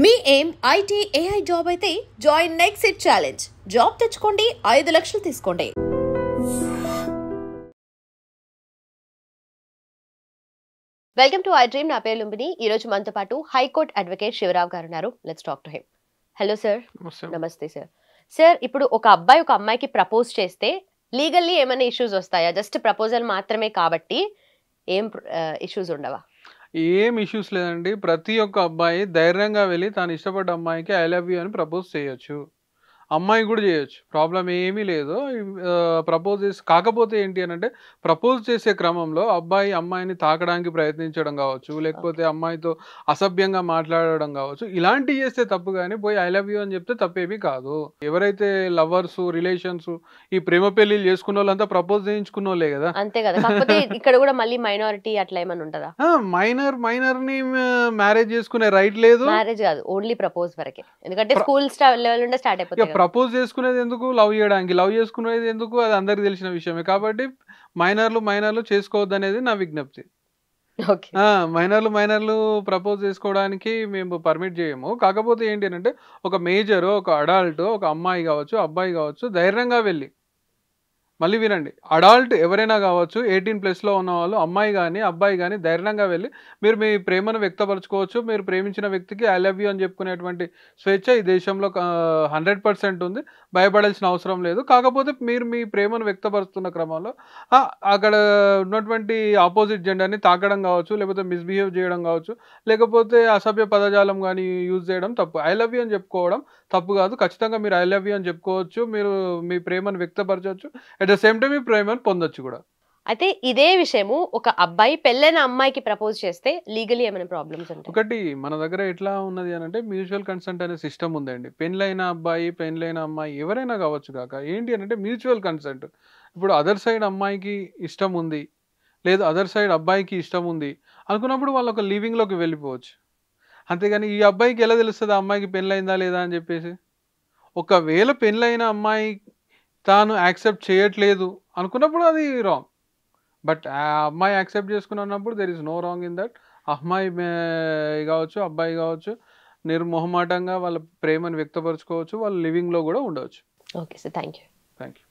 మీ ఏం IT AI job అయితే join next it challenge. Job తెచ్చుకోండి, 5 లక్షలు తీసుకోండి. Welcome to I dream. నా పేరు లుంబిని. ఈ రోజు మనతో పాటు హైకోర్టు అడ్వకేట్ శివరావు గారు ఉన్నారు. Let's talk to him. Hello sir. నమస్తే సార్. సార్, ఇప్పుడు ఒక అబ్బాయి ఒక అమ్మాయికి ప్రపోజ్ చేస్తే లీగల్లీ ఏమైనా ఇష్యూస్ వస్తాయా? జస్ట్ ప్రపోజల్ మాత్రమే కాబట్టి ఏం ఇష్యూస్ ఉండవా? ఏం ఇష్యూస్ లేదండి. ప్రతి ఒక్క అబ్బాయి ధైర్యంగా వెళ్ళి తాను ఇష్టపడ్డ అమ్మాయికి ఐ లవ్ యూ అని ప్రపోజ్ చేయొచ్చు. అమ్మాయి కూడా చేయొచ్చు. ప్రాబ్లం ఏమీ లేదు. ప్రపోజ్ చేసి కాకపోతే ఏంటి అనంటే ప్రపోజ్ చేసే క్రమంలో అబ్బాయి అమ్మాయిని తాకడానికి ప్రయత్నించడం కావచ్చు, లేకపోతే అమ్మాయితో అసభ్యంగా మాట్లాడడం కావచ్చు. ఇలాంటివి చేస్తే తప్పు కానీ పోయి ఐ లవ్ యూ అని చెప్తే తప్పేమీ కాదు. ఎవరైతే లవర్స్, రిలేషన్స్, ఈ ప్రేమ పెళ్లిళ్ళు చేసుకున్న వాళ్ళంతా ప్రపోజ్ చేయించుకున్న వాళ్ళే కదా. అంతే కదా. కాకపోతే ఇక్కడ కూడా మళ్ళీ మైనారిటీ అట్లా ఏమైనా ఉంటుందా? మైనర్ ని మ్యారేజ్ చేసుకునే రైట్ లేదు. మ్యారేజ్ కాదు, ఓన్లీ ప్రపోజ్ వరకే. ఎందుకంటే స్కూల్ లెవెల్ నుండి స్టార్ట్ అయిపోతుంది. ప్రపోజ్ చేసుకునేది ఎందుకు, లవ్ చేయడానికి. లవ్ చేసుకునేది ఎందుకు, అది అందరికి తెలిసిన విషయమే. కాబట్టి మైనర్లు చేసుకోవద్దు అనేది నా విజ్ఞప్తి. మైనర్లు ప్రపోజ్ చేసుకోవడానికి మేము పర్మిట్ చేయము. కాకపోతే ఏంటి అంటే ఒక మేజర్, ఒక అడల్ట్, ఒక అమ్మాయి కావచ్చు, అబ్బాయి కావచ్చు, ధైర్యంగా వెళ్ళి, మళ్ళీ వినండి, అడల్ట్ ఎవరైనా కావచ్చు, 18+ ఉన్న వాళ్ళు, అమ్మాయి కానీ అబ్బాయి కానీ ధైర్యంగా వెళ్ళి మీరు మీ ప్రేమను వ్యక్తపరచుకోవచ్చు. మీరు ప్రేమించిన వ్యక్తికి ఐ లవ్ యూ అని చెప్పుకునేటువంటి స్వేచ్ఛ ఈ దేశంలో 100% ఉంది. భయపడాల్సిన అవసరం లేదు. కాకపోతే మీరు మీ ప్రేమను వ్యక్తపరుస్తున్న క్రమంలో అక్కడ ఉన్నటువంటి ఆపోజిట్ జెండర్ని తాకడం కావచ్చు, లేకపోతే మిస్బిహేవ్ చేయడం కావచ్చు, లేకపోతే అసభ్య పదజాలం కానీ యూజ్ చేయడం తప్పు. ఐ లవ్ యూ అని చెప్పుకోవడం తప్పు కాదు. ఖచ్చితంగా మీరు ఐ లవ్ యూ అని చెప్పుకోవచ్చు. మీరు మీ ప్రేమను వ్యక్తపరచవచ్చు. అట్ ద సేమ్ టైం మీ ప్రేమను పొందొచ్చు కూడా. అయితే ఇదే విషయము ఒక అబ్బాయి పెళ్ళైన అమ్మాయికి ప్రపోజ్ చేస్తే లీగలీ ఏమైనా ప్రాబ్లమ్స్ ఉంటాయి? ఒకటి, మన దగ్గర ఎట్లా ఉన్నది అని అంటే మ్యూచువల్ కన్సెంట్ అనే సిస్టమ్ ఉందండి. పెళ్ళైన అబ్బాయి, పెళ్ళైన అమ్మాయి ఎవరైనా కావచ్చు కాక ఏంటి అంటే మ్యూచువల్ కన్సెంట్. ఇప్పుడు అదర్ సైడ్ అమ్మాయికి ఇష్టం ఉంది, లేదు అదర్ సైడ్ అబ్బాయికి ఇష్టం ఉంది అనుకున్నప్పుడు వాళ్ళు ఒక లివింగ్లోకి వెళ్ళిపోవచ్చు. అంతేగాని ఈ అబ్బాయికి ఎలా తెలుస్తుంది ఆ అమ్మాయికి పెళ్ళైందా లేదా అని చెప్పేసి? ఒకవేళ పెళ్ళైన అమ్మాయి తాను యాక్సెప్ట్ చేయట్లేదు అనుకున్నప్పుడు అది రాంగ్. బట్ ఆ అమ్మాయి యాక్సెప్ట్ చేసుకున్నప్పుడు there is no wrong in that. అమ్మాయి కావచ్చు, అబ్బాయి కావచ్చు, నిర్మొహమాటంగా వాళ్ళ ప్రేమను వ్యక్తపరచుకోవచ్చు. వాళ్ళ లివింగ్లో కూడా ఉండవచ్చు. Okay sir, thank you.